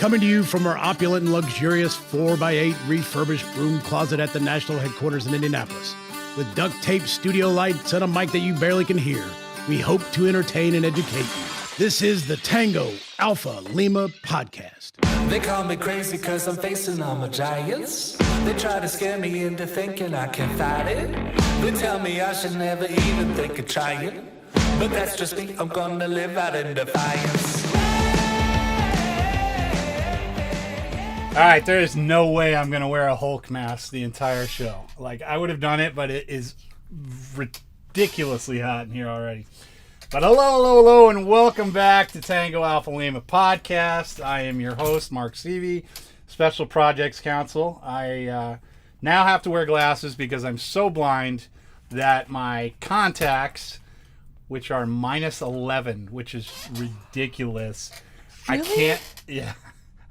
Coming to you from our opulent and luxurious 4x8 refurbished room closet at the national headquarters in Indianapolis. With duct tape studio lights and a mic that you barely can hear, we hope to entertain and educate you. This is the Tango Alpha Lima podcast. They call me crazy cause I'm facing all my giants. They try to scare me into thinking I can fight it. They tell me I should never even think of trying. But that's just me, I'm gonna live out in defiance. Alright, there is no way I'm gonna wear a Hulk mask the entire show. Like, I would have done it, but it is ridiculously hot in here already. But hello, and welcome back to Tango Alpha Lima podcast. I am your host, Mark Seavey, Special Projects Counsel. I now have to wear glasses because I'm so blind that my contacts, which are minus 11, which is ridiculous. Really?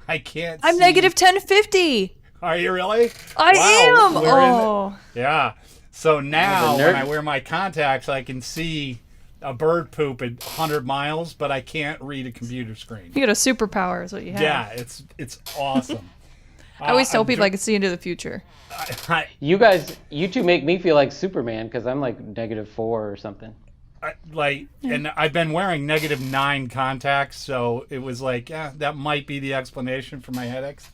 I can't I'm see. negative 1050. Are you really? I am. Oh. Yeah. So now when I wear my contacts, I can see a bird poop at 100 miles, but I can't read a computer screen. You got a superpower is what you have. Yeah, it's awesome. I always tell people I can see into the future. You two make me feel like Superman because I'm like -4 or something. And I've been wearing -9 contacts, so it was like, that might be the explanation for my headaches.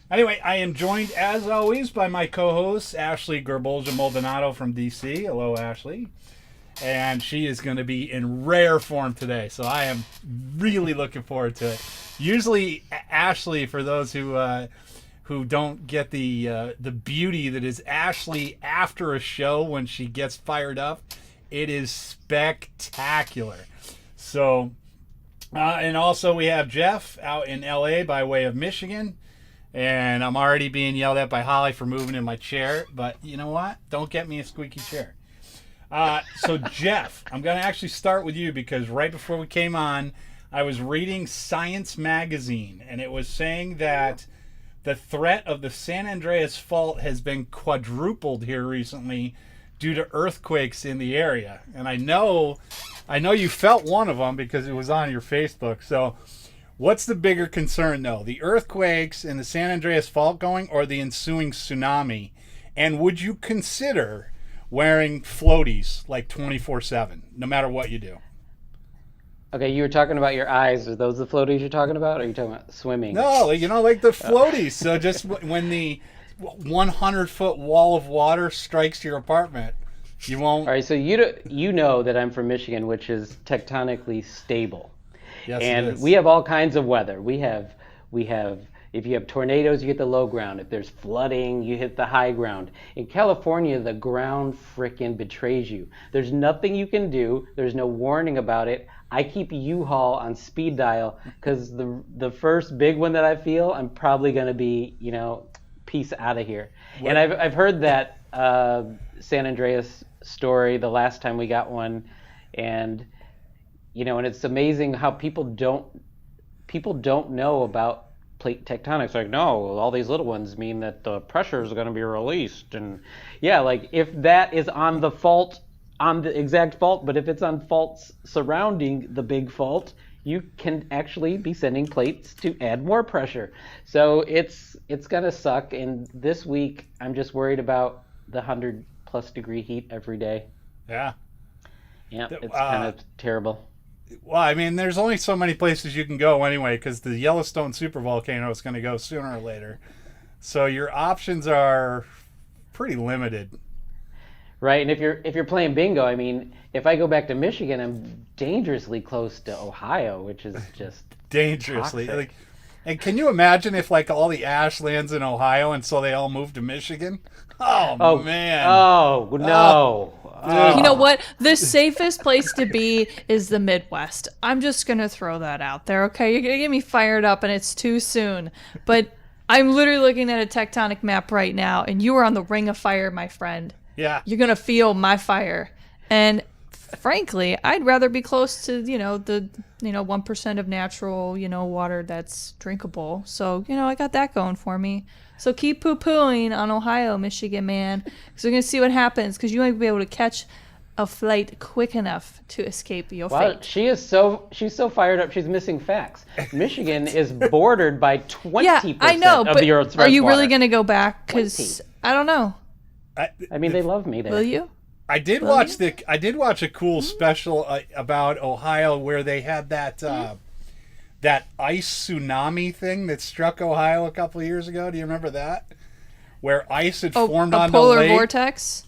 Anyway, I am joined, as always, by my co-host, Ashley Gerbolja-Maldonado from DC. Hello, Ashley. And she is going to be in rare form today, so I am really looking forward to it. Usually, Ashley, for those who don't get the beauty that is Ashley after a show when she gets fired up, it is spectacular. So, and also we have Jeff out in LA by way of Michigan. And I'm already being yelled at by Holly for moving in my chair. But you know what? Don't get me a squeaky chair. So Jeff, I'm going to actually start with you because right before we came on, I was reading Science Magazine. And it was saying that the threat of the San Andreas Fault has been quadrupled here recently due to earthquakes in the area. And I know you felt one of them because it was on your Facebook. So what's the bigger concern, though? The earthquakes and the San Andreas Fault going or the ensuing tsunami? And would you consider wearing floaties like 24/7, no matter what you do? Okay, you were talking about your eyes. Are those the floaties you're talking about, or are you talking about swimming? No, like the floaties. So just when the 100-foot wall of water strikes your apartment, you won't. All right, so you know that I'm from Michigan, which is tectonically stable. Yes, and it is. we have all kinds of weather. We have if you have tornadoes, you hit the low ground. If there's flooding, you hit the high ground. In California, the ground frickin' betrays you. There's nothing you can do. There's no warning about it. I keep U-Haul on speed dial because the first big one that I feel, I'm probably going to be, peace out of here. What? And I've heard that San Andreas story the last time we got one, and and it's amazing how people don't know about plate tectonics. Like, no, all these little ones mean that the pressures are going to be released, and like if that is on the fault, on the exact fault, but if it's on faults surrounding the big fault, you can actually be sending plates to add more pressure. So it's gonna suck. And this week, I'm just worried about the 100+ degree heat every day. Yeah. Yeah, it's kind of terrible. Well, I mean, there's only so many places you can go anyway, because the Yellowstone supervolcano is going to go sooner or later. So your options are pretty limited. Right, and if you're playing bingo, I mean, if I go back to Michigan, I'm dangerously close to Ohio, which is just dangerously. toxic. And can you imagine if all the ash lands in Ohio and so they all move to Michigan? Oh man. Oh no. You know what? The safest place to be is the Midwest. I'm just going to throw that out there, okay? You're going to get me fired up and it's too soon. But I'm literally looking at a tectonic map right now, and you are on the ring of fire, my friend. Yeah. You're going to feel my fire. And frankly, I'd rather be close to, the 1% of natural, water that's drinkable. So, I got that going for me. So keep poo-pooing on Ohio, Michigan, man. Because we're going to see what happens. Because you might be able to catch a flight quick enough to escape your Well, fate. she's so fired up. She's missing facts. Michigan is bordered by 20% I know, of but the Earth's are you freshwater. really going to go back? Because 20. I don't know. I mean, they love me there. Will you? I did watch a cool special about Ohio where they had that that ice tsunami thing that struck Ohio a couple of years ago. Do you remember that? Where ice had formed on the polar lake. vortex.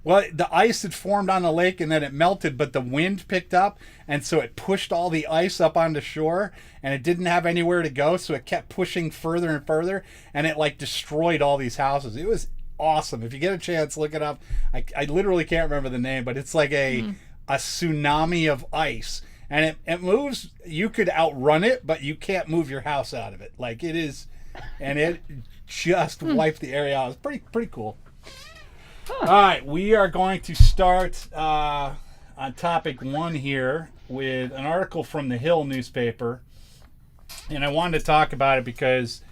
Well, the ice had formed on the lake and then it melted, but the wind picked up, and so it pushed all the ice up onto shore, and it didn't have anywhere to go, so it kept pushing further and further, and it like destroyed all these houses. It was awesome. If you get a chance, look it up. I literally can't remember the name, but it's like a tsunami of ice, and it moves. You could outrun it, but you can't move your house out of it. Like it is, and it just wiped the area out. It's pretty cool. All right, we are going to start on topic 1 here with an article from the Hill newspaper, and I wanted to talk about it because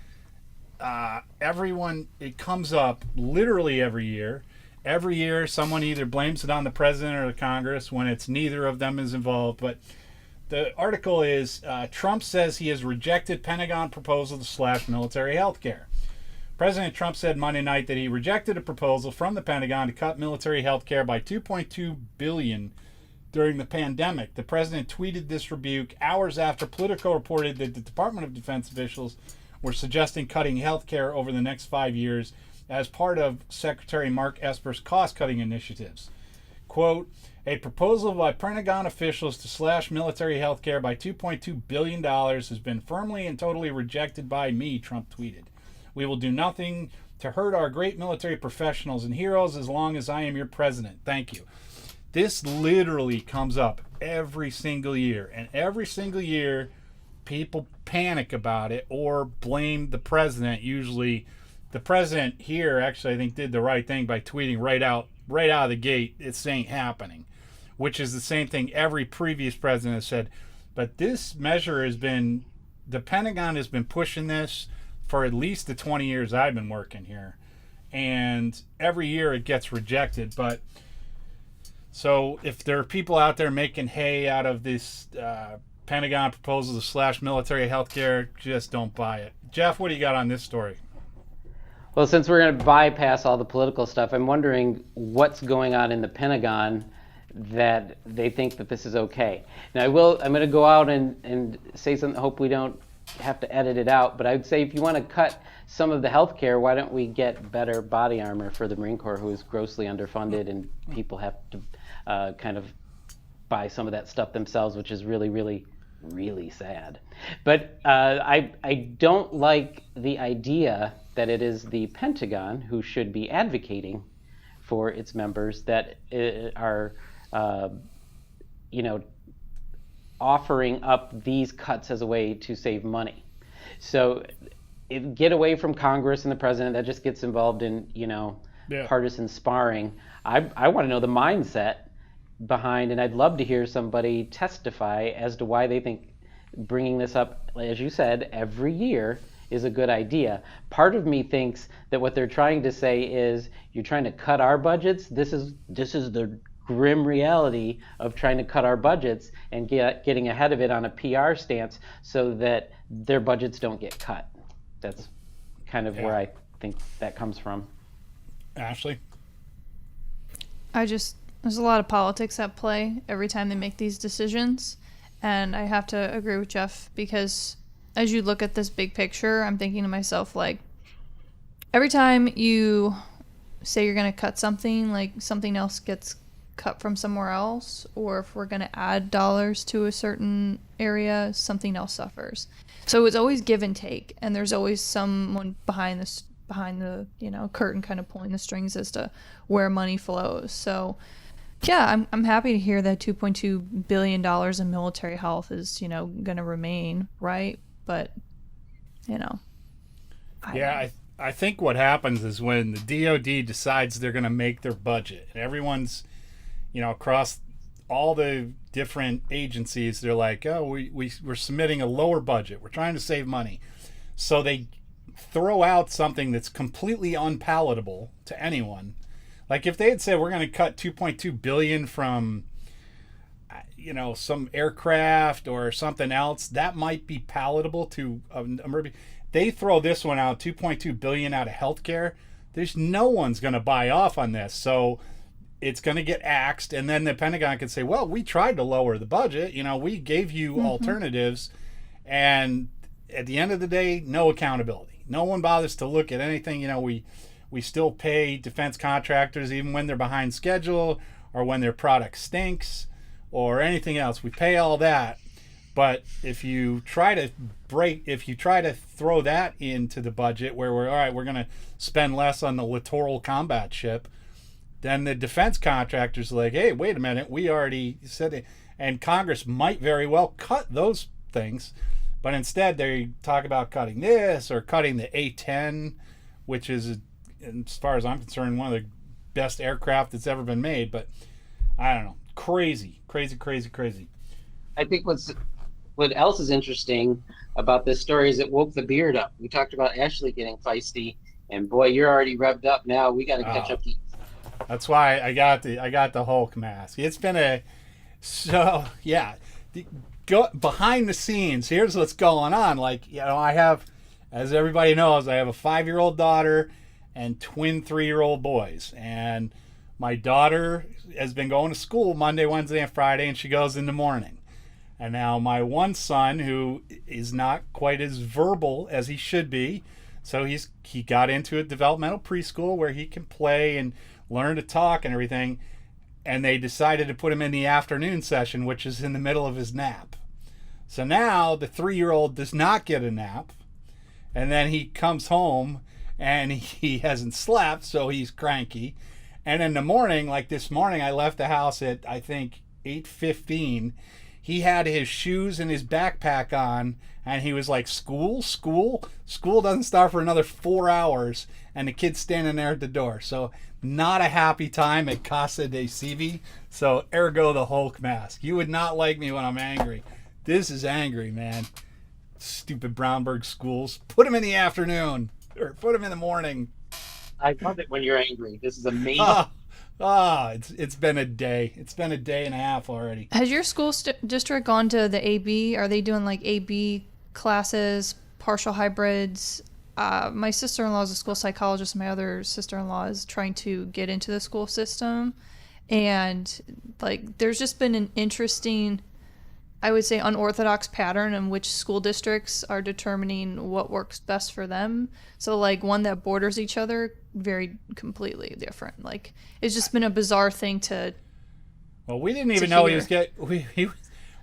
it comes up literally every year. Every year, someone either blames it on the president or the Congress when it's neither of them is involved. But the article is Trump says he has rejected Pentagon proposal to slash military health care. President Trump said Monday night that he rejected a proposal from the Pentagon to cut military health care by $2.2 billion during the pandemic. The president tweeted this rebuke hours after Politico reported that the Department of Defense officials were suggesting cutting health care over the next 5 years as part of Secretary Mark Esper's cost-cutting initiatives. Quote, a proposal by Pentagon officials to slash military health care by $2.2 billion has been firmly and totally rejected by me, Trump tweeted. We will do nothing to hurt our great military professionals and heroes as long as I am your president. Thank you. This literally comes up every single year. And every single year, people panic about it or blame the president. Usually, the president here actually, I think, did the right thing by tweeting right out of the gate, "This ain't happening," which is the same thing every previous president has said. But this measure the Pentagon has been pushing this for at least the 20 years I've been working here. And every year it gets rejected. But so if there are people out there making hay out of this Pentagon proposal to slash military health care, just don't buy it. Jeff, what do you got on this story? Well, since we're going to bypass all the political stuff, I'm wondering what's going on in the Pentagon that they think that this is okay. Now, I'm going to go out and say something, hope we don't have to edit it out, but I would say if you want to cut some of the health care, why don't we get better body armor for the Marine Corps, who is grossly underfunded, and people have to kind of buy some of that stuff themselves, which is really, really, really sad. But I don't like the idea that it is the Pentagon who should be advocating for its members that are, offering up these cuts as a way to save money. So get away from Congress and the president. That just gets involved in, partisan sparring. I want to know the mindset behind, and I'd love to hear somebody testify as to why they think bringing this up, as you said, every year is a good idea. Part of me thinks that what they're trying to say is, you're trying to cut our budgets. This is the grim reality of trying to cut our budgets and getting ahead of it on a PR stance so that their budgets don't get cut. That's kind of where I think that comes from. Ashley? There's a lot of politics at play every time they make these decisions, and I have to agree with Jeff, because as you look at this big picture, I'm thinking to myself, like, every time you say you're going to cut something, like something else gets cut from somewhere else, or if we're going to add dollars to a certain area, something else suffers. So it's always give and take, and there's always someone behind the curtain kind of pulling the strings as to where money flows. So yeah, I'm happy to hear that $2.2 billion in military health is going to remain, right? But I think what happens is when the DoD decides they're going to make their budget, and everyone's across all the different agencies, they're like, oh, we're submitting a lower budget. We're trying to save money. So they throw out something that's completely unpalatable to anyone, Like if they had said we're going to cut 2.2 billion from some aircraft or something else, that might be palatable to they throw this one out, 2.2 billion out of healthcare. There's no one's going to buy off on this. So it's going to get axed, and then the Pentagon could say, well, we tried to lower the budget. We gave you alternatives, and at the end of the day, no accountability. No one bothers to look at anything. We still pay defense contractors even when they're behind schedule or when their product stinks or anything else. We pay all that. But if you try to throw that into the budget where we're going to spend less on the littoral combat ship, then the defense contractors are like, hey, wait a minute, we already said it. And Congress might very well cut those things, but instead they talk about cutting this or cutting the A-10, which is, as far as I'm concerned, one of the best aircraft that's ever been made. But I don't know, crazy. I think what else is interesting about this story is it woke the beard up. We talked about Ashley getting feisty, and boy, you're already revved up now. We got to catch up to you. That's why I got the Hulk mask. It's been go behind the scenes. Here's what's going on. I have, as everybody knows, I have a 5-year-old daughter and twin 3-year-old boys. And my daughter has been going to school Monday, Wednesday, and Friday, and she goes in the morning. And now my one son, who is not quite as verbal as he should be, so he got into a developmental preschool where he can play and learn to talk and everything. And they decided to put him in the afternoon session, which is in the middle of his nap. So now the 3-year-old does not get a nap. And then he comes home and he hasn't slept, so he's cranky. And in the morning, like this morning, I left the house at, I think, 8:15. He had his shoes and his backpack on, and he was like, school doesn't start for another 4 hours, and the kid's standing there at the door. So not a happy time at Casa de Civi. So ergo the Hulk mask. You would not like me when I'm angry. This is angry, man. Stupid Brownberg schools. Put them in the afternoon, or put them in the morning. I love it when you're angry. This is amazing. It's been a day. It's been a day and a half already. Has your school district gone to the AB? Are they doing like AB classes, partial hybrids? My sister-in-law is a school psychologist. My other sister-in-law is trying to get into the school system. And there's just been an interesting, I would say, unorthodox pattern in which school districts are determining what works best for them. So one that borders each other, very completely different. It's just been a bizarre thing to. Well, we didn't even know he was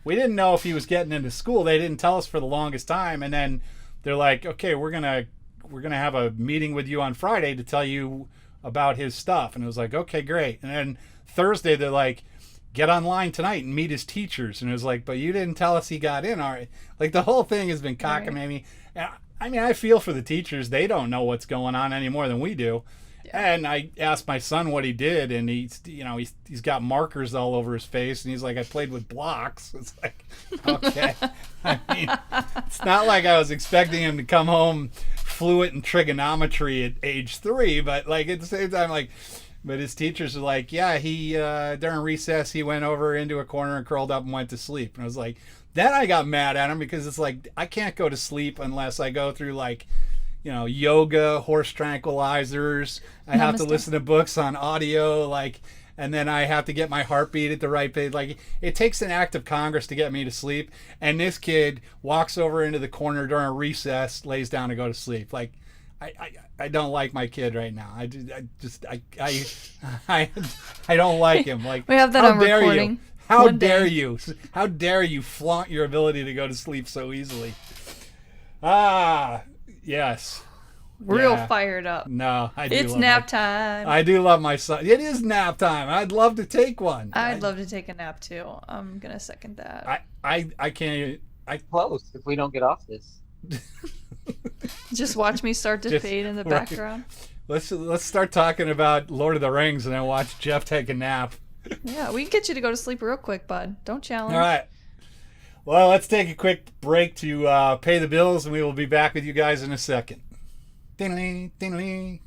we didn't know if he was getting into school. They didn't tell us for the longest time, and then they're like, okay, we're gonna have a meeting with you on Friday to tell you about his stuff. And it was like, okay, great. And then Thursday they're like, get online tonight and meet his teachers. And it was like, but you didn't tell us he got in. All right. The whole thing has been cockamamie. Right. I mean, I feel for the teachers. They don't know what's going on any more than we do. Yeah. And I asked my son what he did, and he's got markers all over his face, and he's like, I played with blocks. It's like, okay. I mean, it's not like I was expecting him to come home fluent in trigonometry at age 3, but at the same time, but his teachers are like, yeah, he during recess he went over into a corner and curled up and went to sleep. And I was like, then I got mad at him because it's like, I can't go to sleep unless I go through yoga, horse tranquilizers. I have to listen to books on audio, and then I have to get my heartbeat at the right pace. It takes an act of Congress to get me to sleep. And this kid walks over into the corner during a recess, lays down to go to sleep. I don't like my kid right now. I don't like him. We have that on recording. How dare you? How dare you flaunt your ability to go to sleep so easily? Yes. Real fired up. No, it's nap time. I do love my son. It is nap time. I'd love to take one. I'd love to take a nap too. I'm gonna second that. I can't. Close if we don't get off this. Just watch me start to fade in the background. Let's start talking about Lord of the Rings and then watch Jeff take a nap. Yeah, we can get you to go to sleep real quick, bud. Don't challenge. All right. Well, let's take a quick break to pay the bills, and we will be back with you guys in a second. Ding-a-ling, ding-a-ling.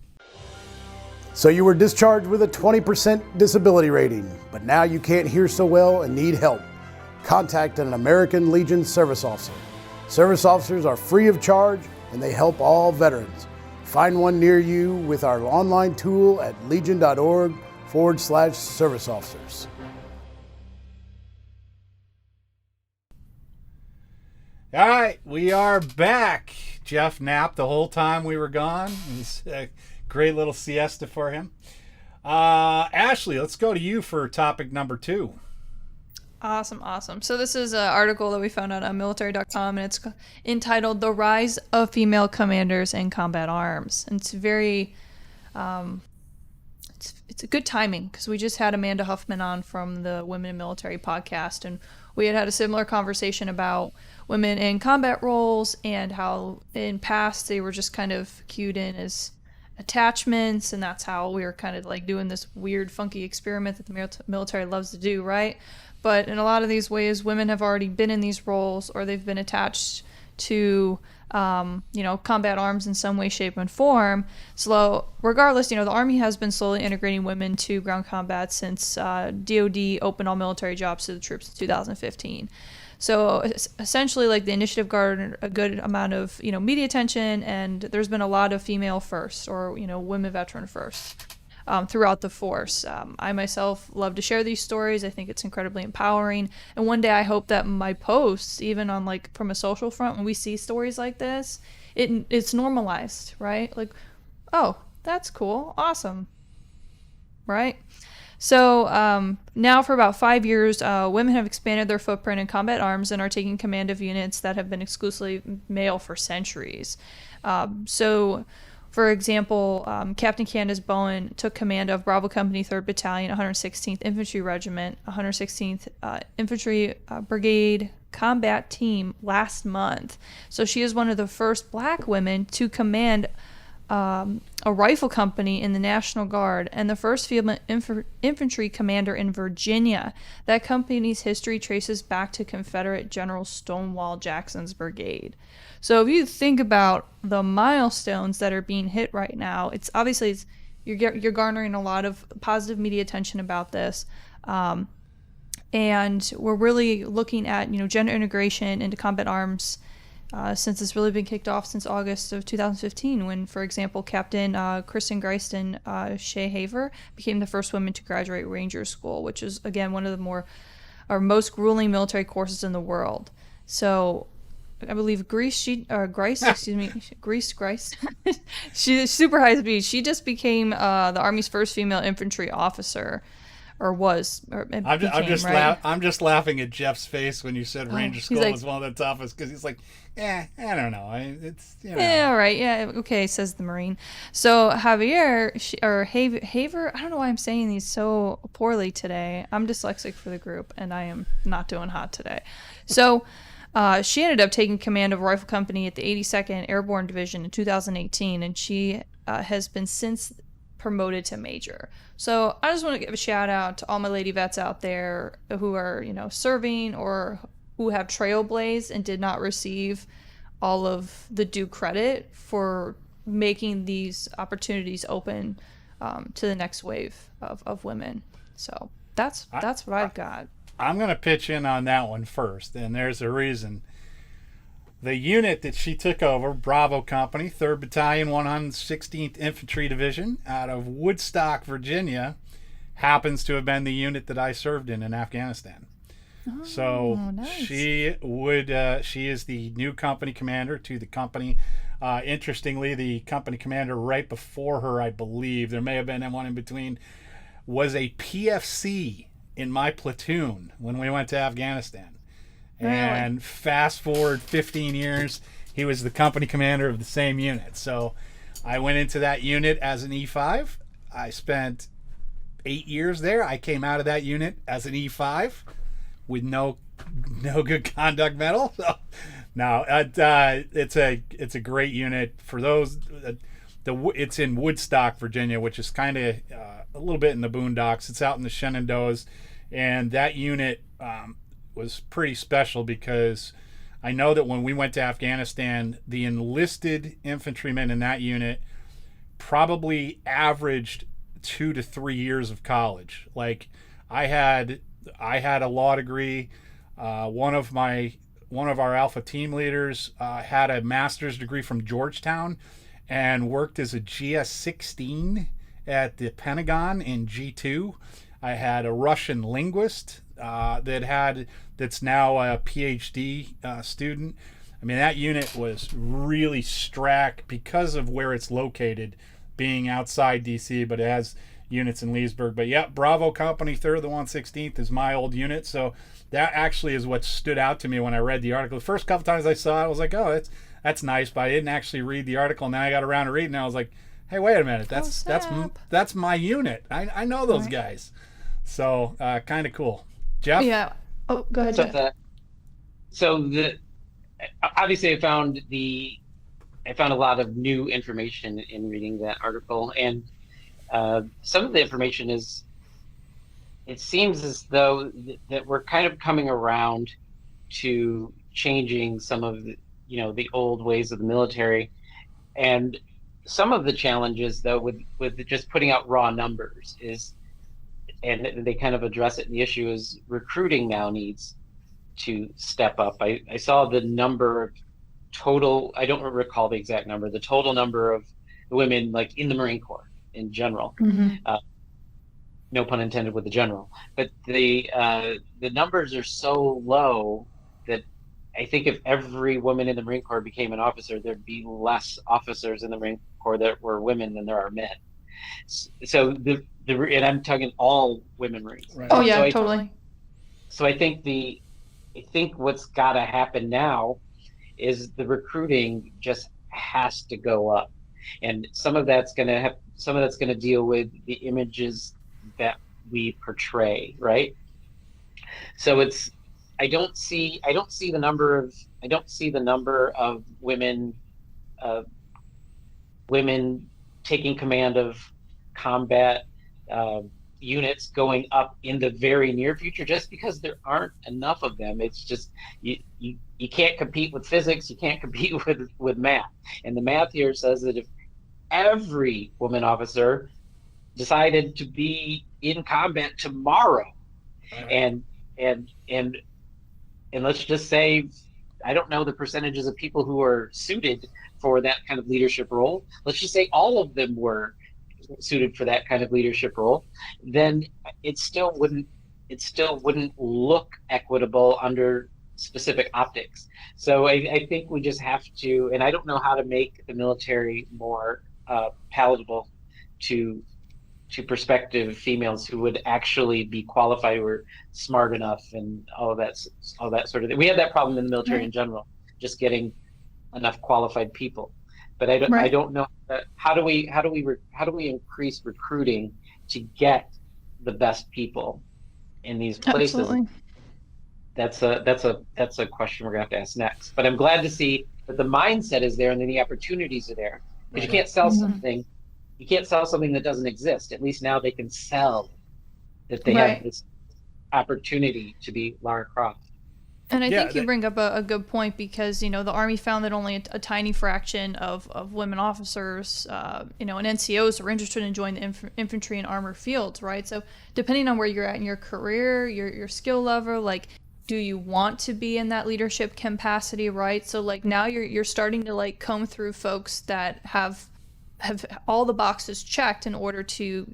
So you were discharged with a 20% disability rating, but now you can't hear so well and need help. Contact an American Legion service officer. Service officers are free of charge and they help all veterans. Find one near you with our online tool at legion.org/service officers. All right, we are back. Jeff napped the whole time we were gone. It was a great little siesta for him. Ashley, let's go to you for topic number 2. Awesome. So this is an article that we found out on military.com, and it's entitled "The Rise of Female Commanders in Combat Arms." And it's very, it's a good timing because we just had Amanda Huffman on from the Women in Military podcast, and we had a similar conversation about women in combat roles and how in past they were just kind of cued in as attachments, and that's how we were kind of like doing this weird funky experiment that the military loves to do, right? But in a lot of these ways, women have already been in these roles, or they've been attached to combat arms in some way, shape, and form. So regardless, the Army has been slowly integrating women to ground combat since DoD opened all military jobs to the troops in 2015. So essentially, like, the initiative garnered a good amount of media attention, and there's been a lot of female first, or women veteran first, throughout the force. I myself love to share these stories. I think it's incredibly empowering, and one day I hope that my posts, even on like from a social front, when we see stories like this, it's normalized, right? Like, oh, that's cool, awesome, right? So now for about 5 years, women have expanded their footprint in combat arms and are taking command of units that have been exclusively male for centuries. So, for example, Captain Candice Bowen took command of Bravo Company 3rd Battalion, 116th Infantry Regiment, 116th Infantry Brigade Combat Team last month. So she is one of the first black women to command a rifle company in the National Guard, and the first female infantry commander in Virginia. That company's history traces back to Confederate General Stonewall Jackson's brigade. So if you think about the milestones that are being hit right now, it's obviously you're garnering a lot of positive media attention about this, and we're really looking at gender integration into combat arms. Since it's really been kicked off since August of 2015, when, for example, Captain Kristen Greyston Shea Haver became the first woman to graduate Ranger School, which is, again, one of the most grueling military courses in the world. So I believe Grease, she's super high speed. She just became the Army's first female infantry officer. I'm just laughing at Jeff's face when you said Ranger School was one of the toughest, because he's like, I don't know. Yeah, all right. Yeah, okay, says the Marine. So Haver, I don't know why I'm saying these so poorly today. I'm dyslexic for the group, and I am not doing hot today. So she ended up taking command of a rifle company at the 82nd Airborne Division in 2018, and she has been since promoted to major. So I just want to give a shout out to all my lady vets out there who are, serving or who have trailblazed and did not receive all of the due credit for making these opportunities open to the next wave of women. So that's what I've got. I'm going to pitch in on that one first, and there's a reason. The unit that she took over, Bravo Company, 3rd Battalion, 116th Infantry Division, out of Woodstock, Virginia, happens to have been the unit that I served in Afghanistan. Oh, So nice. she is the new company commander to the company. Interestingly, the company commander right before her, I believe, there may have been one in between, was a PFC in my platoon when we went to Afghanistan. Really? And fast forward 15 years, he was the company commander of the same unit. So I went into that unit as an E5. I spent 8 years there. I came out of that unit as an E5 with no good conduct medal. So, no, it's a great unit. For those, it's in Woodstock, Virginia, which is kind of a little bit in the boondocks. It's out in the Shenandoahs, and that unit was pretty special because I know that when we went to Afghanistan, the enlisted infantrymen in that unit probably averaged 2 to 3 years of college. Like I had a law degree. One of our alpha team leaders had a master's degree from Georgetown and worked as a GS-16 at the Pentagon in G2. I had a Russian linguist that's now a PhD student. I mean, that unit was really strack because of where it's located, being outside DC, but it has units in Leesburg. But yeah, Bravo Company, 3rd of the 116th is my old unit. So that actually is what stood out to me when I read the article. The first couple times I saw it, I was like, oh, that's nice, but I didn't actually read the article. And then I got around to reading it, and I was like, hey, wait a minute, that's my unit. I know those guys. So kind of cool. Jeff? Yeah. Oh, go ahead, Jeff. Obviously I found a lot of new information in reading that article, and some of the information it seems as though that we're kind of coming around to changing some of the old ways of the military, and some of the challenges though with just putting out raw numbers and they kind of address it in the issue, is recruiting now needs to step up. I saw the number of total, I don't recall the exact number, the total number of women like in the Marine Corps in general. No pun intended with the general, but the numbers are so low that I think if every woman in the Marine Corps became an officer, there'd be less officers in the Marine Corps that were women than there are men. So and I'm talking all women Marines. Right. Oh yeah, totally. So I think what's got to happen now is the recruiting just has to go up, and some of that's going to deal with the images that we portray, right? So I don't see the number of women taking command of combat units going up in the very near future, just because there aren't enough of them. It's just you can't compete with physics, you can't compete with math, and the math here says that if every woman officer decided to be in combat tomorrow, and let's just say, I don't know the percentages of people who are suited for that kind of leadership role, let's just say all of them were suited for that kind of leadership role, then it still wouldn't look equitable under specific optics. So I think we just have to, and I don't know how to make the military more palatable to prospective females who would actually be qualified, or smart enough, and all that sort of thing. We have that problem in the military in general, just getting enough qualified people. But I don't know how do we increase recruiting to get the best people in these places. Absolutely. That's a question we're gonna have to ask next. But I'm glad to see that the mindset is there and then the opportunities are there. Because you can't sell something. You can't sell something that doesn't exist. At least now they can sell that they have this opportunity to be Lara Croft. And I think you bring up a good point, because, the Army found that only a tiny fraction of women officers, and NCOs are interested in joining the infantry and armor fields, right? So depending on where you're at in your career, your skill level, like, do you want to be in that leadership capacity, right? So like now you're starting to like comb through folks that have all the boxes checked in order to,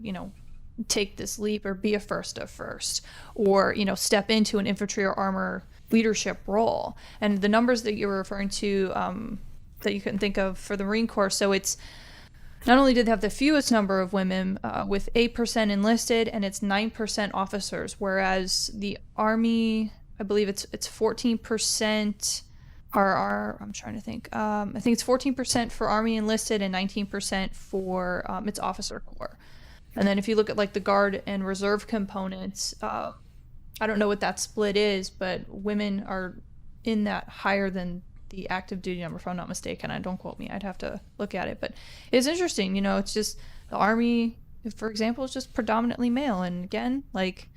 take this leap or be a first of first, or, step into an infantry or armor leadership role. And the numbers that you were referring to, that you couldn't think of for the Marine Corps, so it's not only did they have the fewest number of women, with 8% enlisted, and it's 9% officers, whereas the Army, I believe it's 14%. I'm trying to think. I think it's 14% for Army enlisted and 19% for its officer corps. And then if you look at like the Guard and Reserve components, I don't know what that split is, but women are in that higher than the active duty number, if I'm not mistaken. Don't quote me. I'd have to look at it. But it's interesting, it's just the Army, for example, is just predominantly male. And again, like,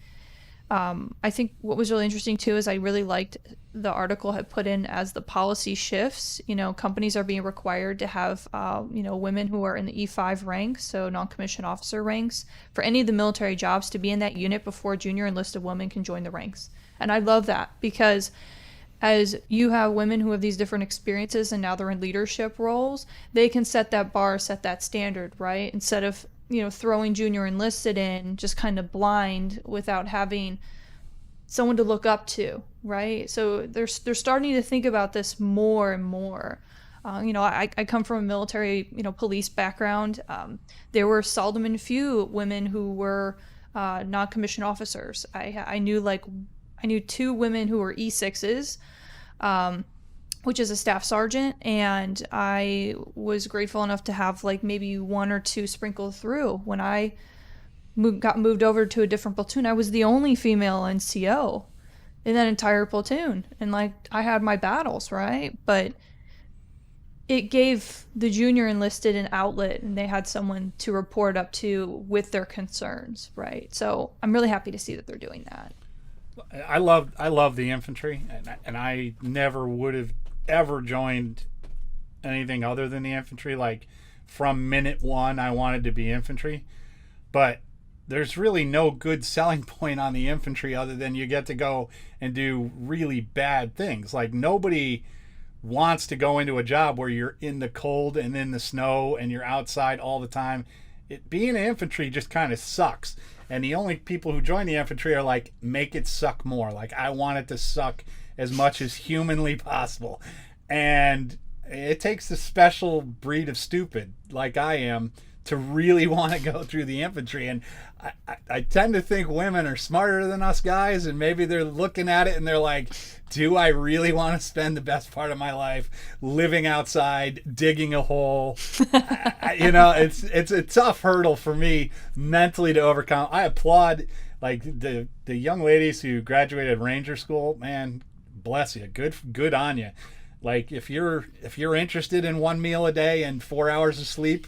I think what was really interesting too is I really liked the article had put in as the policy shifts. Companies are being required to have women who are in the E5 ranks, so non-commissioned officer ranks, for any of the military jobs to be in that unit before junior enlisted women can join the ranks. And I love that, because as you have women who have these different experiences and now they're in leadership roles, they can set that bar, set that standard, right? Instead of throwing junior enlisted in just kind of blind without having someone to look up to, right? So they're starting to think about this more and more. I come from a military, police background. There were seldom and few women who were non-commissioned officers. I knew 2 women who were E6s, which is a staff sergeant, and I was grateful enough to have maybe 1 or 2 sprinkled through. When I got moved over to a different platoon, I was the only female NCO in that entire platoon, and I had my battles, right? But it gave the junior enlisted an outlet, and they had someone to report up to with their concerns, right? So I'm really happy to see that they're doing that. I love the infantry, and I never would have ever joined anything other than the infantry. From minute one, I wanted to be infantry, but there's really no good selling point on the infantry other than you get to go and do really bad things. Nobody wants to go into a job where you're in the cold and in the snow and you're outside all the time. Being an infantry just kind of sucks. And the only people who join the infantry are make it suck more. I want it to suck as much as humanly possible. And it takes a special breed of stupid like I am to really want to go through the infantry. And I tend to think women are smarter than us guys, and maybe they're looking at it and they're like, do I really want to spend the best part of my life living outside, digging a hole? It's a tough hurdle for me mentally to overcome. I applaud the young ladies who graduated Ranger School. Man, bless you. Good on you. If you're interested in 1 meal a day and 4 hours of sleep,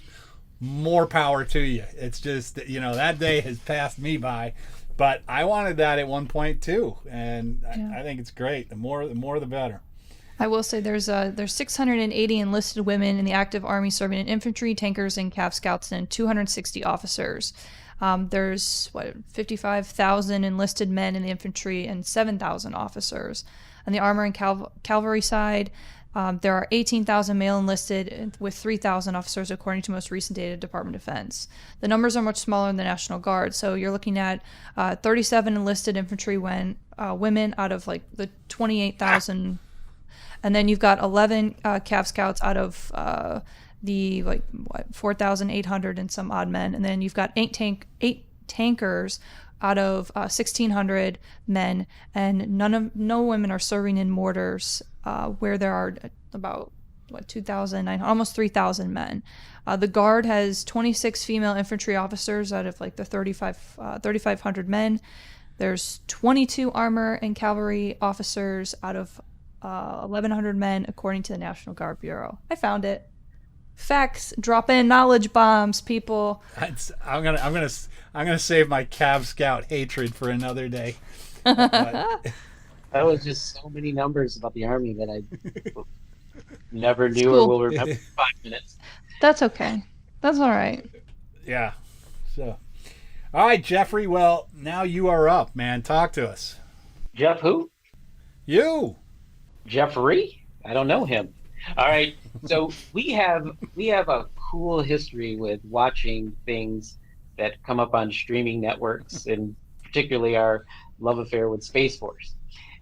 more power to you. It's just that day has passed me by, but I wanted that at one point too, and yeah. I think it's great. The more the better. I will say there's 680 enlisted women in the active army serving in infantry, tankers, and Cav Scouts, and 260 officers. There's 55,000 enlisted men in the infantry and 7,000 officers. On the armor and cavalry side, there are 18,000 male enlisted with 3,000 officers, according to most recent data, Department of Defense. The numbers are much smaller than the National Guard, so you're looking at 37 enlisted infantry women out of the 28,000, and then you've got 11 Cav Scouts out of the 4,800 and some odd men, and then you've got 8 tankers out of 1,600 men, and no women are serving in mortars, where there are about 2,000, almost 3,000 men. The Guard has 26 female infantry officers out of the 3,500 men. There's 22 armor and cavalry officers out of 1,100 men, according to the National Guard Bureau. I found it. Facts. Drop in knowledge bombs, people. I'm gonna save my Cav Scout hatred for another day. That was just so many numbers about the Army that I never knew or will remember in 5 minutes. That's okay. That's all right. Yeah. So, all right, Jeffrey. Well, now you are up, man. Talk to us. Jeff who? You. Jeffrey? I don't know him. All right. So we have a cool history with watching things that come up on streaming networks, and particularly our love affair with Space Force.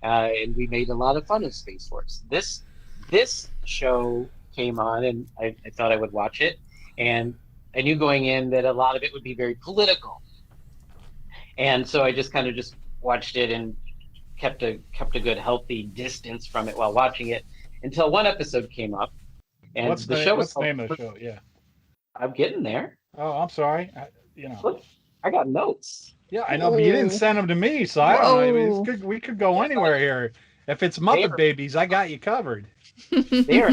And we made a lot of fun of Space Force. This show came on, and I thought I would watch it, and I knew going in that a lot of it would be very political, and so I just kind of watched it and kept a good healthy distance from it while watching it until one episode came up, and what's the name of the show? Yeah, I'm getting there. Oh, I'm sorry. Look, I got notes. Yeah, I know, but you didn't send them to me, so I don't know. I mean, we could go anywhere here. If it's Muppet Babies, I got you covered. There,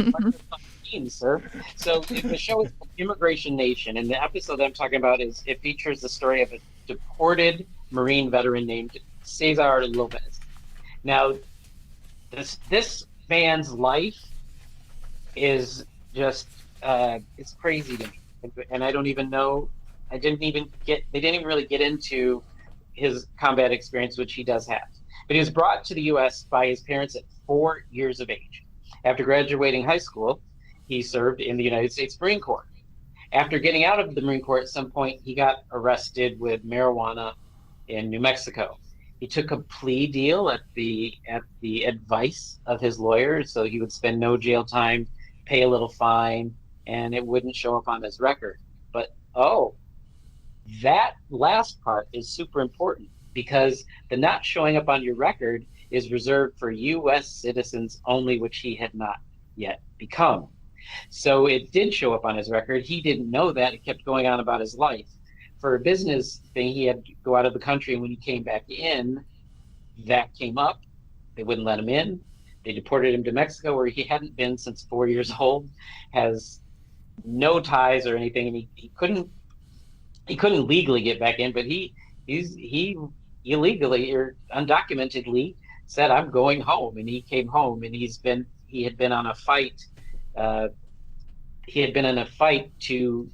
sir. So the show is Immigration Nation, and the episode that I'm talking about features the story of a deported Marine veteran named Cesar Lopez. Now, this man's life is just it's crazy to me, and I don't even know. They didn't even really get into his combat experience, which he does have. But he was brought to the U.S. by his parents at 4 years of age. After graduating high school, he served in the United States Marine Corps. After getting out of the Marine Corps, at some point, he got arrested with marijuana in New Mexico. He took a plea deal at the advice of his lawyer, so he would spend no jail time, pay a little fine, and it wouldn't show up on his record. But that last part is super important, because the not showing up on your record is reserved for U.S. citizens only, which he had not yet become. So it did show up on his record. He didn't know that. It kept going on about his life. For a business thing, he had to go out of the country, and when he came back in, that came up. They wouldn't let him in. They deported him to Mexico, where he hadn't been since 4 years old, has no ties or anything, and he couldn't legally get back in, but he illegally or undocumentedly said, "I'm going home," and he came home, and he had been on a fight. He had been in a fight to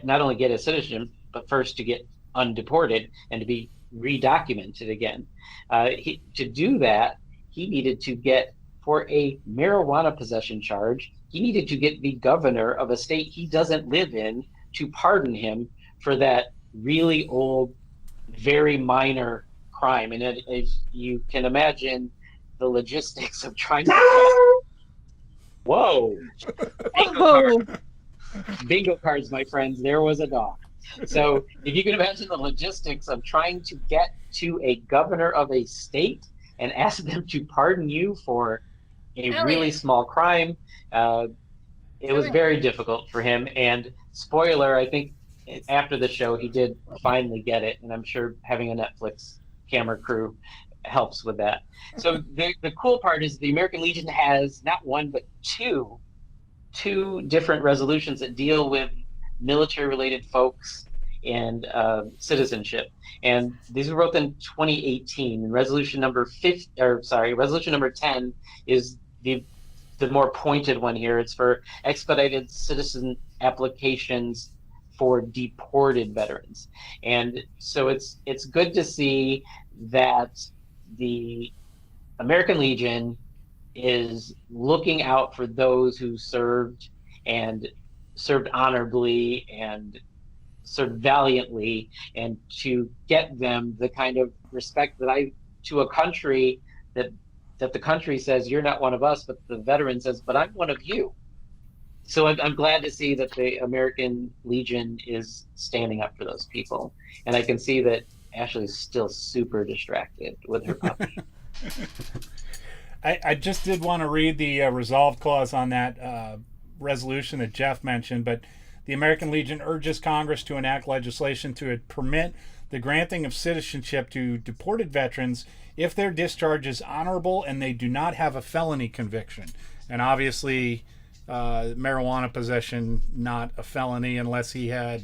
not only get his citizenship, but first to get undeported and to be redocumented again. To do that, he needed to get, for a marijuana possession charge, he needed to get the governor of a state he doesn't live in to pardon him for that really old, very minor crime. And if you can imagine the logistics of trying to whoa, bingo cards, my friends, there was a dog. So if you can imagine the logistics of trying to get to a governor of a state and ask them to pardon you for a really small crime, it was very difficult for him. And spoiler, I think after the show, he did finally get it. And I'm sure having a Netflix camera crew helps with that. So the cool part is the American Legion has not one, but two different resolutions that deal with military-related folks and citizenship. And these were both in 2018. And resolution number 10 is the more pointed one here. It's for expedited citizen applications for deported veterans. And so it's good to see that the American Legion is looking out for those who served honorably and served valiantly, and to get them the kind of respect to a country that the country says, "You're not one of us," but the veteran says, "But I'm one of you." So I'm glad to see that the American Legion is standing up for those people. And I can see that Ashley's still super distracted with her puppy. I just did want to read the resolve clause on that resolution that Jeff mentioned, but the American Legion urges Congress to enact legislation to permit the granting of citizenship to deported veterans if their discharge is honorable and they do not have a felony conviction. And obviously, marijuana possession, not a felony unless he had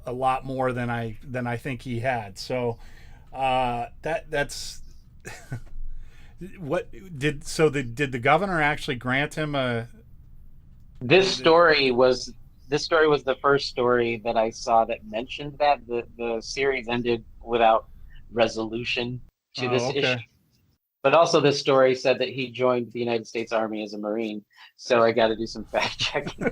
a lot more than I think he had. So that's what did the governor actually grant him a? This story was the first story that I saw that mentioned that the series ended without resolution to this issue. But also this story said that he joined the United States Army as a Marine. So I got to do some fact checking.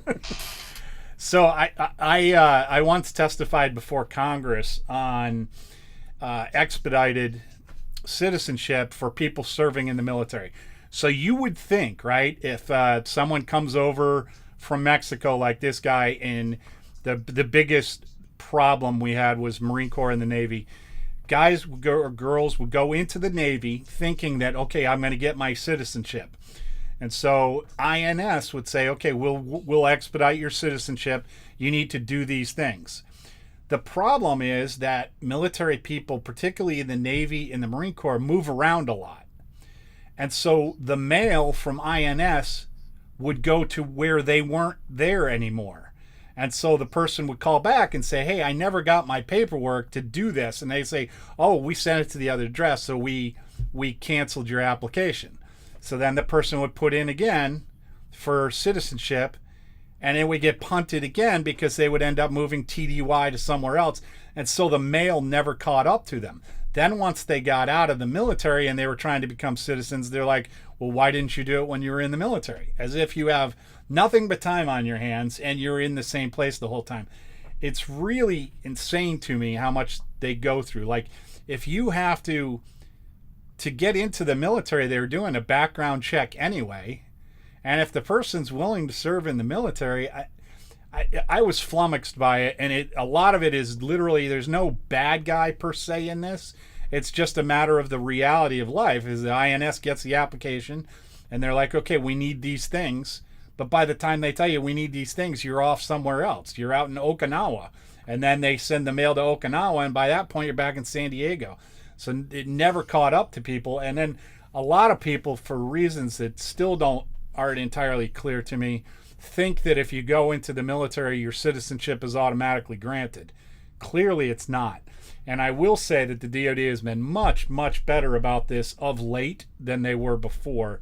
So I once testified before Congress on expedited citizenship for people serving in the military. So you would think, right, if someone comes over from Mexico like this guy, and the biggest problem we had was Marine Corps and the Navy, guys would go, or girls would go into the Navy thinking that, okay, I'm going to get my citizenship. And so INS would say, okay, we'll expedite your citizenship. You need to do these things. The problem is that military people, particularly in the Navy and the Marine Corps, move around a lot. And so the mail from INS would go to where they weren't there anymore. And so the person would call back and say, hey, I never got my paperwork to do this. And they say, oh, we sent it to the other address, so we canceled your application. So then the person would put in again for citizenship, and it would get punted again because they would end up moving TDY to somewhere else. And so the mail never caught up to them. Then once they got out of the military and they were trying to become citizens, they're like, well, why didn't you do it when you were in the military? As if you have nothing but time on your hands and you're in the same place the whole time. It's really insane to me how much they go through. Like, if you have to get into the military, they're doing a background check anyway. And if the person's willing to serve in the military, I was flummoxed by it. And a lot of it is literally, there's no bad guy per se in this. It's just a matter of the reality of life. Is the INS gets the application and they're like, okay, we need these things. But by the time they tell you we need these things, you're off somewhere else. You're out in Okinawa. And then they send the mail to Okinawa. And by that point, you're back in San Diego. So it never caught up to people. And then a lot of people, for reasons that still aren't entirely clear to me, think that if you go into the military, your citizenship is automatically granted. Clearly it's not. And I will say that the DoD has been much, much better about this of late than they were before.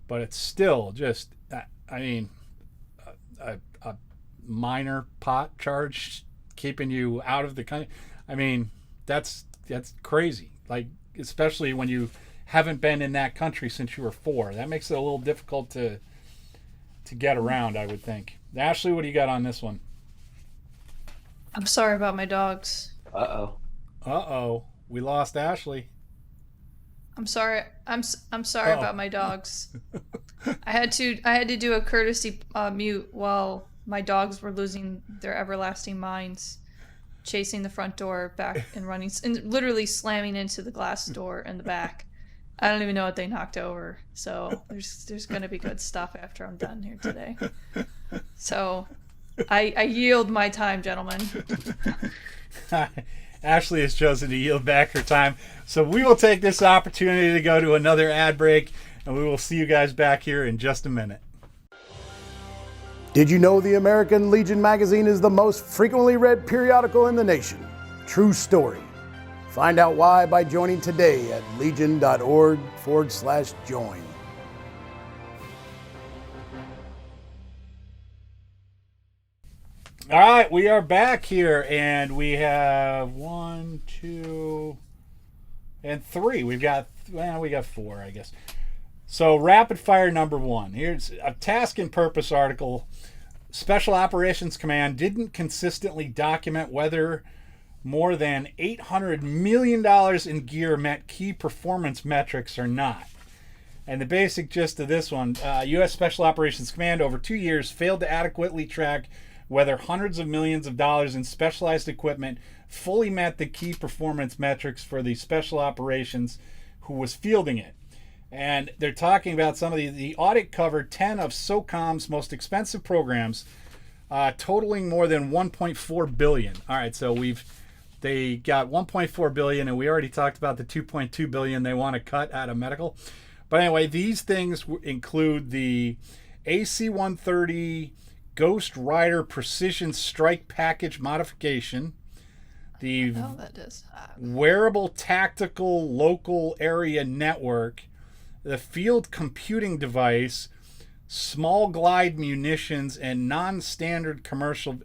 But it's still just, I mean, a minor pot charge keeping you out of the country. I mean, that's crazy. Like, especially when you haven't been in that country since you were 4. That makes it a little difficult to get around, I would think. Ashley, what do you got on this one? I'm sorry about my dogs. Uh-oh. We lost Ashley. I'm sorry. I'm sorry about my dogs. I had to do a courtesy mute while my dogs were losing their everlasting minds, chasing the front door back and running and literally slamming into the glass door in the back. I don't even know what they knocked over. So there's going to be good stuff after I'm done here today. So I yield my time, gentlemen. Ashley has chosen to yield back her time. So we will take this opportunity to go to another ad break, and we will see you guys back here in just a minute. Did you know the American Legion magazine is the most frequently read periodical in the nation? True story. Find out why by joining today at legion.org/join. All right, we are back here, and we have 1, 2, and 3. We got 4, I guess. So, rapid fire number 1. Here's a task and purpose article. Special Operations Command didn't consistently document whether more than $800 million in gear met key performance metrics or not. And the basic gist of this one, U.S. Special Operations Command over 2 years failed to adequately track whether hundreds of millions of dollars in specialized equipment fully met the key performance metrics for the special operations who was fielding it. And they're talking about some of the audit covered 10 of SOCOM's most expensive programs, totaling more than $1.4 billion. All right, so they got $1.4 billion, and we already talked about the $2.2 billion they want to cut out of medical. But anyway, these things include the AC-130 Ghost Rider Precision Strike Package Modification, the Wearable Tactical Local Area Network, the Field Computing Device, Small Glide Munitions, and non-standard commercial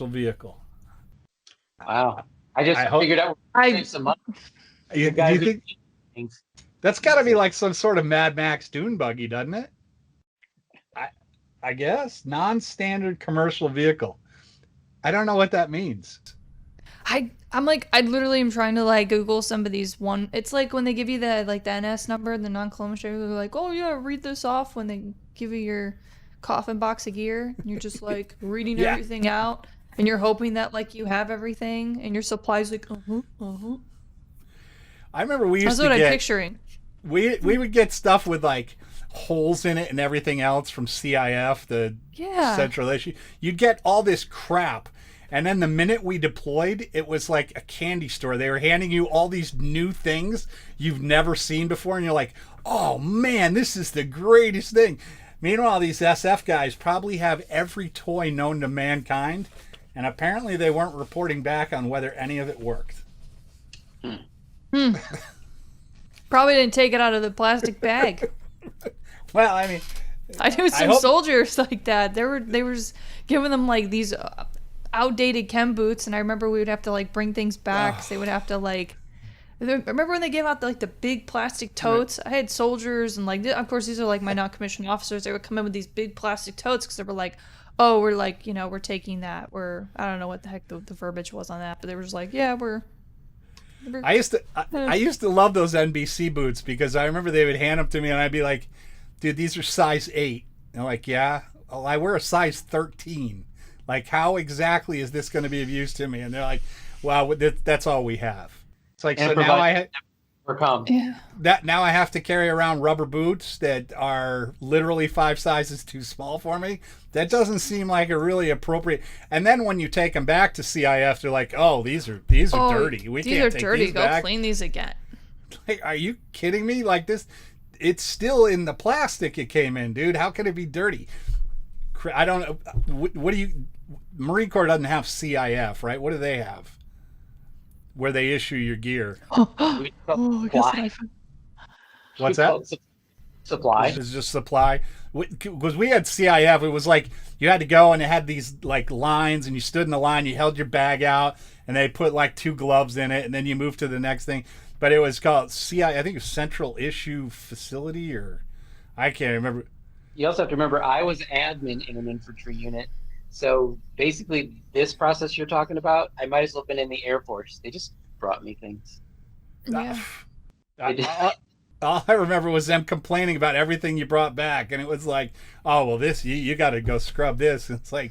vehicle. Wow. I just figured out we save some money. You think that's got to be like some sort of Mad Max dune buggy, doesn't it? I guess. Non-standard commercial vehicle. I don't know what that means. I'm like, I literally am trying to like Google some of these one. It's like when they give you the NS number, the non-collision, they're like, oh yeah, read this off when they give you your coffin box of gear. And you're just like reading everything out, and you're hoping that like you have everything, and your supplies like, I remember we used That's to what get. I'm picturing. We would get stuff with like holes in it and everything else from CIF, the Central Issue. You'd get all this crap, and then the minute we deployed, it was like a candy store. They were handing you all these new things you've never seen before, and you're like, oh man, this is the greatest thing. Meanwhile, these SF guys probably have every toy known to mankind, and apparently they weren't reporting back on whether any of it worked. Probably didn't take it out of the plastic bag. Well, I mean, I knew some soldiers like that. They were giving them like these outdated chem boots, and I remember we would have to like bring things back. So they would have to like. Remember when they gave out the big plastic totes? I had soldiers, and like, of course, these are like my non-commissioned officers. They would come in with these big plastic totes because they were like, "Oh, we're like, we're taking that. I don't know what the heck the verbiage was on that, but they were just like, yeah, we're." I used to love those NBC boots because I remember they would hand them to me and I'd be like, dude, these are size 8. And they're like, yeah, well, I wear a size 13. Like, how exactly is this going to be of use to me? And they're like, well, that's all we have. It's like, so now I have to carry around rubber boots that are literally 5 sizes too small for me. That doesn't seem like a really appropriate. And then when you take them back to CIF, they're like, "Oh, these are dirty. We can't take these back. Go clean these again." Like, are you kidding me? Like this, it's still in the plastic it came in, dude. How can it be dirty? I don't know. What do you? Marine Corps doesn't have CIF, right? What do they have? Where they issue your gear. Supply. What's that? Supply. It's just supply. Because we had CIF, it was like you had to go and it had these like lines, and you stood in the line, you held your bag out, and they put like 2 gloves in it, and then you moved to the next thing. But it was called I think it was Central Issue Facility, or I can't remember. You also have to remember, I was admin in an infantry unit. So basically, this process you're talking about, I might as well have been in the Air Force. They just brought me things. Yeah. All I remember was them complaining about everything you brought back, and it was like, oh, well, this, you got to go scrub this. And it's like,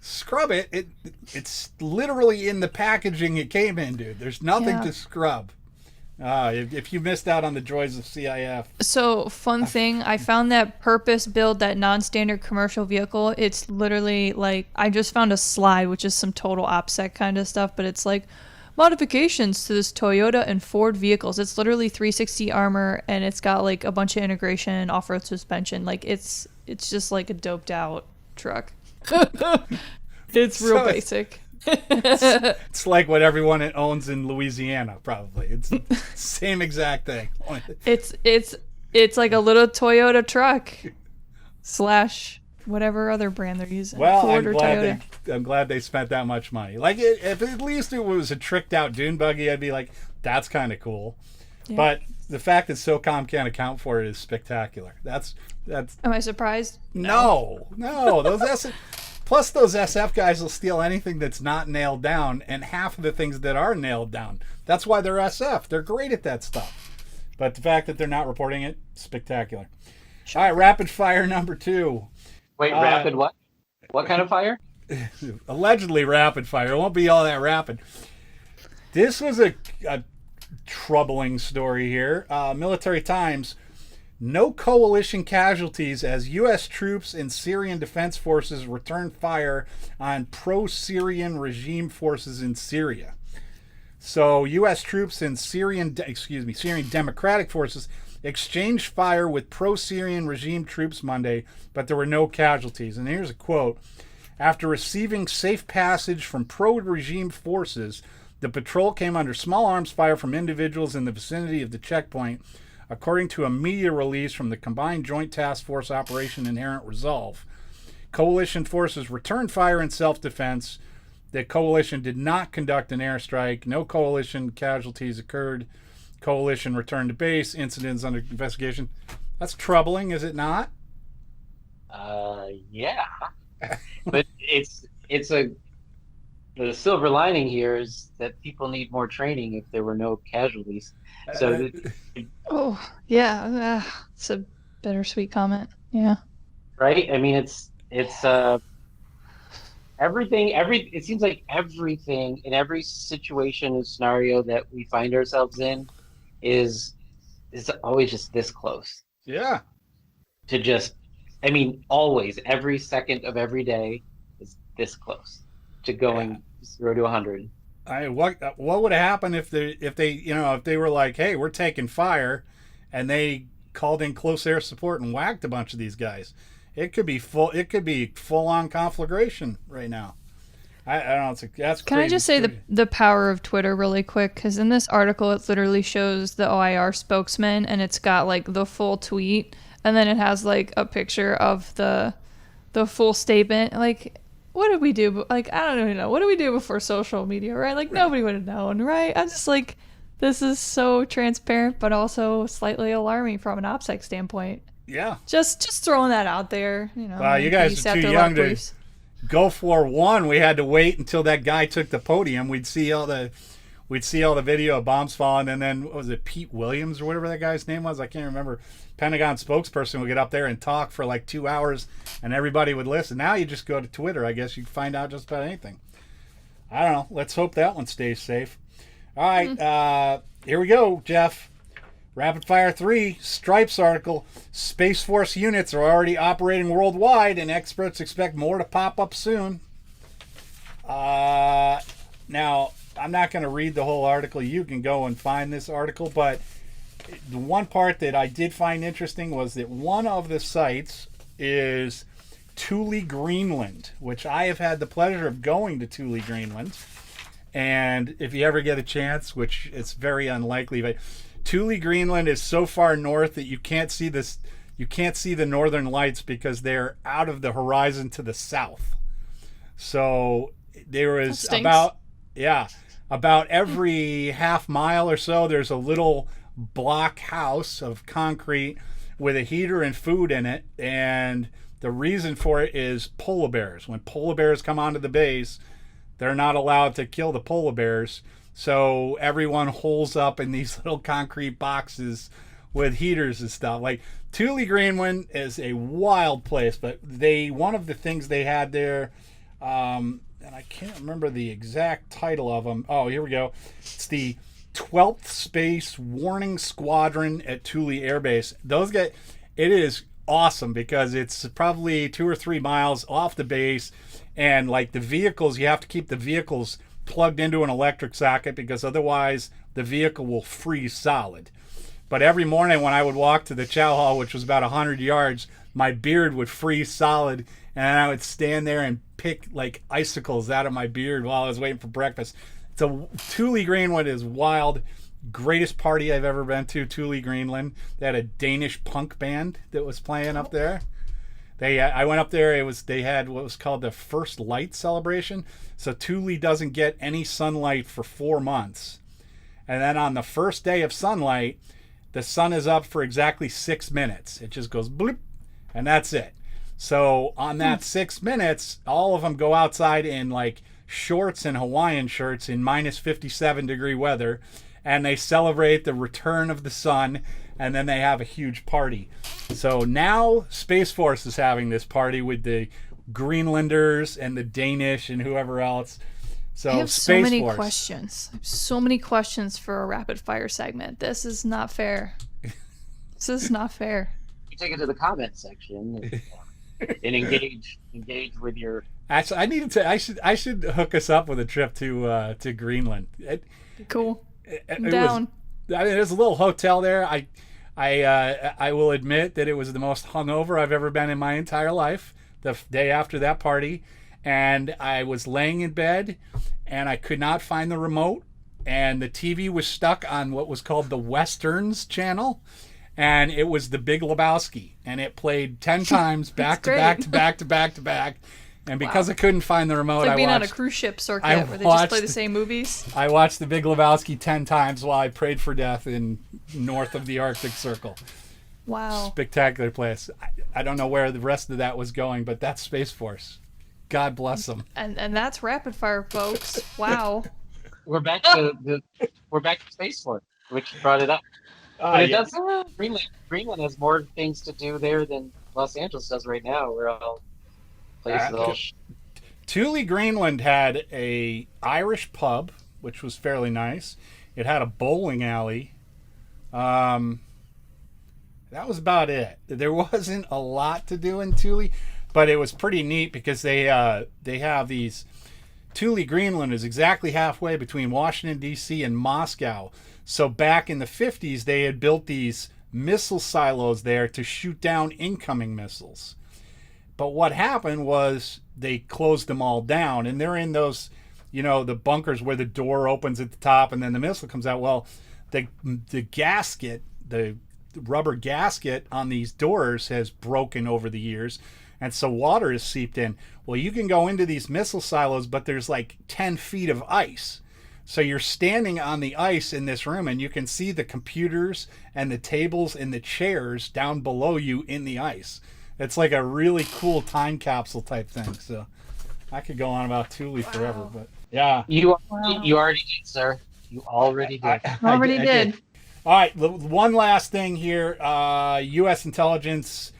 scrub it. It's literally in the packaging it came in, dude. There's nothing to scrub. If you missed out on the joys of CIF. So, fun thing, I found that purpose-built, that non-standard commercial vehicle. It's literally like, I just found a slide, which is some total OPSEC kind of stuff, but it's like, modifications to this Toyota and Ford vehicles. It's literally 360 armor, and it's got like a bunch of integration, off-road suspension. Like, it's just like a doped out truck. It's real basic. It's like what everyone owns in Louisiana, probably. It's the same exact thing. It's like a little Toyota truck / whatever other brand they're using. Well, Ford or Toyota. I'm glad they spent that much money. Like, if at least it was a tricked out dune buggy, I'd be like, that's kind of cool. Yeah. But the fact that SOCOM can't account for it is spectacular. That's. Am I surprised? No. Plus, those SF guys will steal anything that's not nailed down, and half of the things that are nailed down. That's why they're SF. They're great at that stuff. But the fact that they're not reporting it, spectacular. All right, rapid fire number 2. Wait, rapid what? What kind of fire? Allegedly rapid fire. It won't be all that rapid. This was a troubling story here. Military Times. No coalition casualties as U.S. troops and Syrian defense forces return fire on pro-Syrian regime forces in Syria. So U.S. troops and Syrian Democratic forces exchanged fire with pro-Syrian regime troops Monday, but there were no casualties. And here's a quote. After receiving safe passage from pro-regime forces, the patrol came under small arms fire from individuals in the vicinity of the checkpoint, according to a media release from the Combined Joint Task Force Operation Inherent Resolve. Coalition forces returned fire in self-defense. The coalition did not conduct an airstrike. No coalition casualties occurred. Coalition returned to base. Incidents under investigation. That's troubling, is it not? Yeah. But the silver lining here is that people need more training if there were no casualties. So oh, yeah. It's a bittersweet comment. Yeah. Right? I mean, it's everything, it seems like everything in every situation and scenario that we find ourselves in is always just this close. Yeah. To just, I mean, always, every second of every day is this close to going 0 to 100. What would have happened if they were like, hey, we're taking fire, and they called in close air support and whacked a bunch of these guys? it could be full on conflagration right now. I don't know. That's Can I just say the power of Twitter really quick? Because in this article, it literally shows the OIR spokesman, and it's got like the full tweet, and then it has like a picture of the full statement. Like, what did we do? Like, I don't even know. What did we do before social media, right? Like, nobody would have known, right? I'm just like, this is so transparent, but also slightly alarming from an OPSEC standpoint. Yeah. Just throwing that out there. You know, you guys are too young to go for one. We had to wait until that guy took the podium. We'd see all the video of bombs falling, and then what was it, Pete Williams or whatever that guy's name was? I can't remember. Pentagon spokesperson would get up there and talk for like 2 hours, and everybody would listen. Now you just go to Twitter. I guess you can find out just about anything. I don't know. Let's hope that one stays safe. All right, here we go, Jeff. Rapid Fire 3, Stripes article. Space Force units are already operating worldwide, and experts expect more to pop up soon. Now, I'm not going to read the whole article. You can go and find this article, but the one part that I did find interesting was that one of the sites is Thule, Greenland, which I have had the pleasure of going to Thule, Greenland. And if you ever get a chance, which it's very unlikely, but Thule, Greenland is so far north that you can't see this. You can't see the northern lights because they're out of the horizon to the south. So there is about every half mile or so, there's a little block house of concrete with a heater and food in it. And the reason for it is polar bears. When polar bears come onto the base, they're not allowed to kill the polar bears. So everyone holes up in these little concrete boxes with heaters and stuff. Like, Thule, Greenland is a wild place, but one of the things they had there, and I can't remember the exact title of them. Oh, here we go. It's the 12th Space Warning Squadron at Thule Air Base. It is awesome because it's probably 2 or 3 miles off the base, and like the vehicles, you have to keep the vehicles plugged into an electric socket because otherwise the vehicle will freeze solid. But every morning when I would walk to the chow hall, which was about 100 yards, my beard would freeze solid, and I would stand there and pick like icicles out of my beard while I was waiting for breakfast. So Thule, Greenland is wild. Greatest party I've ever been to, Thule, Greenland. They had a Danish punk band that was playing up there. I went up there. They had what was called the First Light celebration. So Thule doesn't get any sunlight for 4 months, and then on the first day of sunlight, the sun is up for exactly 6 minutes. It just goes bloop, and that's it. So on that 6 minutes, all of them go outside in like shorts and Hawaiian shirts in minus 57 degree weather, and they celebrate the return of the sun, and then they have a huge party. So now Space Force is having this party with the Greenlanders and the Danish and whoever else. So I have Space so many Force. questions. I have so many questions for a rapid fire segment. This is not fair. This is not fair. You take it to the comment section and engage with your. Actually, I should hook us up with a trip to Greenland. Cool. It down. There's a little hotel there. I will admit that it was the most hungover I've ever been in my entire life. The day after that party, and I was laying in bed, and I could not find the remote, and the TV was stuck on what was called the Westerns channel, and it was The Big Lebowski, and it played 10 times back to back to back to back to back. And because I couldn't find the remote, it's like being on a watched cruise ship circuit where they just play the same movies. I watched The Big Lebowski 10 times while I prayed for death in north of the Arctic Circle. Wow. Spectacular place. I don't know where the rest of that was going, but that's Space Force. God bless them. And that's rapid fire, folks. Wow. We're back to Space Force, which brought it up. But it does. Greenland has more things to do there than Los Angeles does right now. We're all places. Thule, Greenland had a Irish pub, which was fairly nice. It had a bowling alley. That was about it. There wasn't a lot to do in Thule, but it was pretty neat because they have these. Thule, Greenland is exactly halfway between Washington, D.C. and Moscow. So back in the 50s, they had built these missile silos there to shoot down incoming missiles. But what happened was they closed them all down, and they're in those, the bunkers where the door opens at the top and then the missile comes out. Well, the gasket, the rubber gasket on these doors has broken over the years, and so water has seeped in. Well, you can go into these missile silos, but there's like 10 feet of ice. So you're standing on the ice in this room, and you can see the computers and the tables and the chairs down below you in the ice. It's like a really cool time capsule type thing. So I could go on about Thule forever, but yeah. You already did, sir. You already did. I did. All right, one last thing here. U.S. intelligence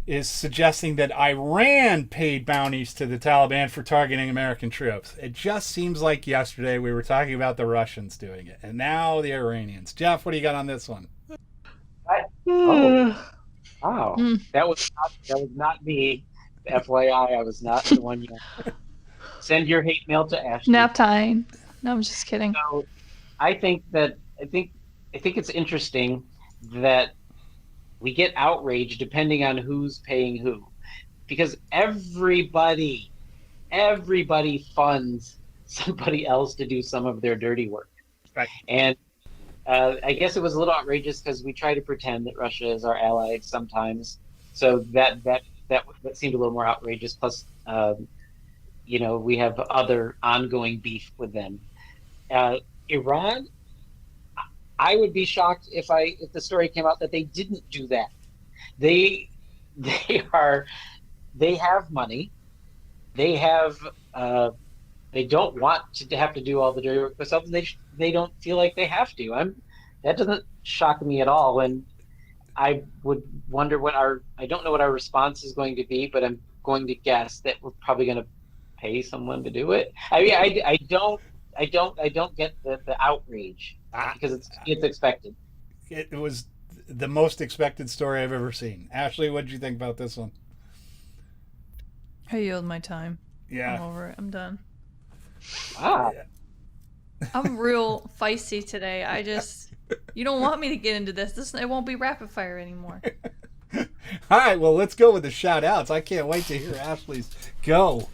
is suggesting that Iran paid bounties to the Taliban for targeting American troops. It just seems like yesterday we were talking about the Russians doing it, and now the Iranians. Jeff, what do you got on this one? Wow, that was not me. FYI, I was not the one. Send your hate mail to Ashley. Nap time. No, I'm just kidding. So, I think it's interesting that we get outraged depending on who's paying who, because everybody funds somebody else to do some of their dirty work. Right. And I guess it was a little outrageous because we try to pretend that Russia is our ally sometimes. So that seemed a little more outrageous. Plus, we have other ongoing beef with them. Iran, I would be shocked if the story came out that they didn't do that. They have money. They have they don't want to have to do all the dirty work themselves. They don't feel like they have to. That doesn't shock me at all. And I would wonder I don't know what our response is going to be, but I'm going to guess that we're probably going to pay someone to do it. I mean, I don't get the outrage because it's expected. It was the most expected story I've ever seen. Ashley, what did you think about this one? I yield my time. Yeah. I'm over it. I'm done. Ah. I'm real feisty today. You don't want me to get into this. It won't be rapid fire anymore. All right, well, let's go with the shout outs. I can't wait to hear Ashley's go.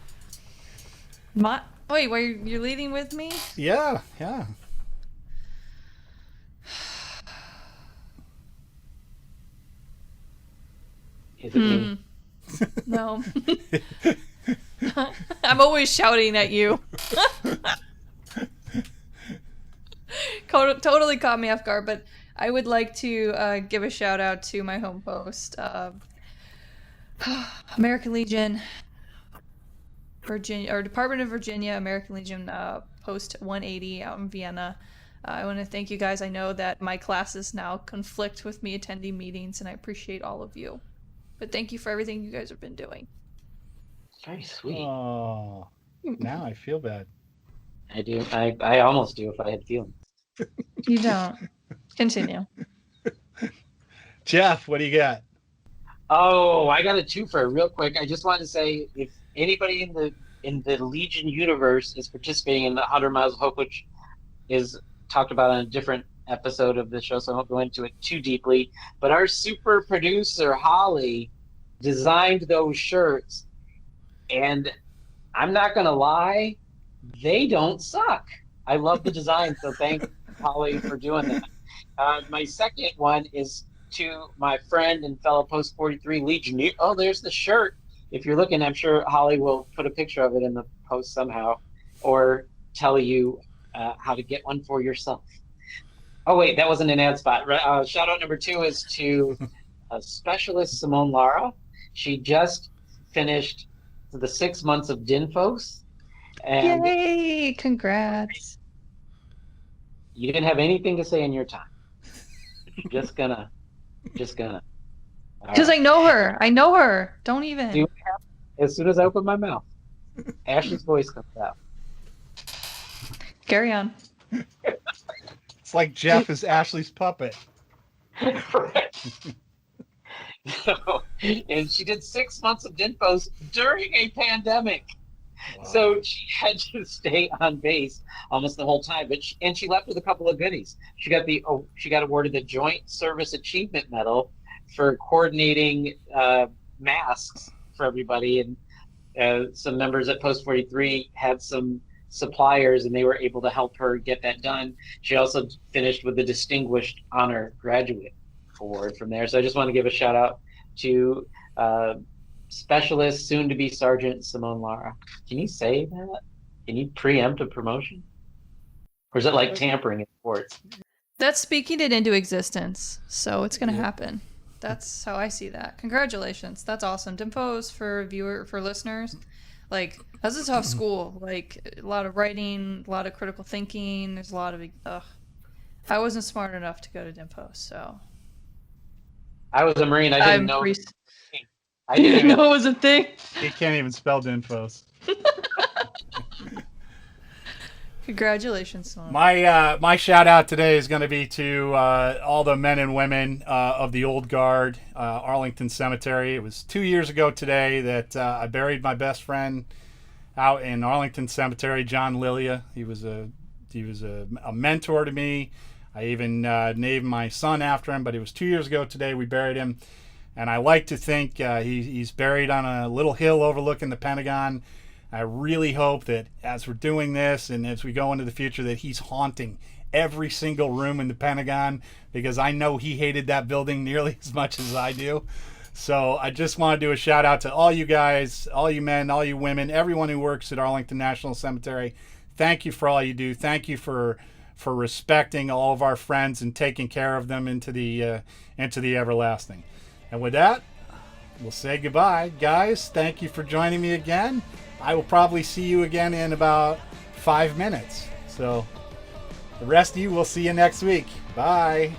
Wait, you're leading with me? Yeah. Is it me? No. I'm always shouting at you. Totally caught me off guard, but I would like to give a shout out to my home post, American Legion, Virginia, or Department of Virginia, American Legion Post 180 out in Vienna. I want to thank you guys. I know that my classes now conflict with me attending meetings, and I appreciate all of you. But thank you for everything you guys have been doing. Very sweet. Oh, now I feel bad. I do. I almost do if I had feelings. You don't. Continue. Jeff, what do you got? Oh, I got a twofer real quick. I just wanted to say, if anybody in the Legion universe is participating in the 100 Miles of Hope, which is talked about on a different episode of the show, so I won't go into it too deeply, but our super producer Holly designed those shirts, and I'm not gonna lie, they don't suck. I love the design, so thank Holly for doing that. My second one is to my friend and fellow Post 43 Legion. Oh, there's the shirt. If you're looking, I'm sure Holly will put a picture of it in the post somehow, or tell you how to get one for yourself. Oh wait, that wasn't an ad spot. Shout out number 2 is to Specialist Simone Lara. She just finished the 6 months of DINFOS. And yay! Congrats. You didn't have anything to say in your time. Just gonna. Because Right. I know her. Don't even. As soon as I open my mouth, Ashley's voice comes out. Carry on. It's like Jeff is Ashley's puppet. And she did 6 months of DINFOS during a pandemic. Wow. So she had to stay on base almost the whole time. But she left with a couple of goodies. She got awarded the Joint Service Achievement Medal for coordinating masks for everybody. And some members at Post 43 had some suppliers, and they were able to help her get that done. She also finished with the Distinguished Honor Graduate Award from there. So I just want to give a shout out to Specialist, soon to be Sergeant Simone Lara. Can you say that? Can you preempt a promotion? Or is it like tampering in sports? That's speaking it into existence, so it's going to happen. That's how I see that. Congratulations. That's awesome. Dimfos for listeners. Like, that's a tough school. Like, a lot of writing, a lot of critical thinking. There's a lot of... I wasn't smart enough to go to Dimfos, so... I was a Marine. I didn't know. I didn't know it was a thing. He can't even spell Dimfos. Congratulations, Simone. My shout out today is going to be to all the men and women of the old guard, Arlington Cemetery. It was 2 years ago today that I buried my best friend out in Arlington Cemetery, John Lilia. He was a mentor to me. I even named my son after him, but it was 2 years ago today we buried him. And I like to think he's buried on a little hill overlooking the Pentagon. I really hope that as we're doing this and as we go into the future that he's haunting every single room in the Pentagon, because I know he hated that building nearly as much as I do. So I just want to do a shout out to all you guys, all you men, all you women, everyone who works at Arlington National Cemetery. Thank you for all you do. Thank you for respecting all of our friends and taking care of them into the everlasting. And with that, we'll say goodbye. Guys, thank you for joining me again. I will probably see you again in about 5 minutes. So the rest of you, we'll see you next week. Bye.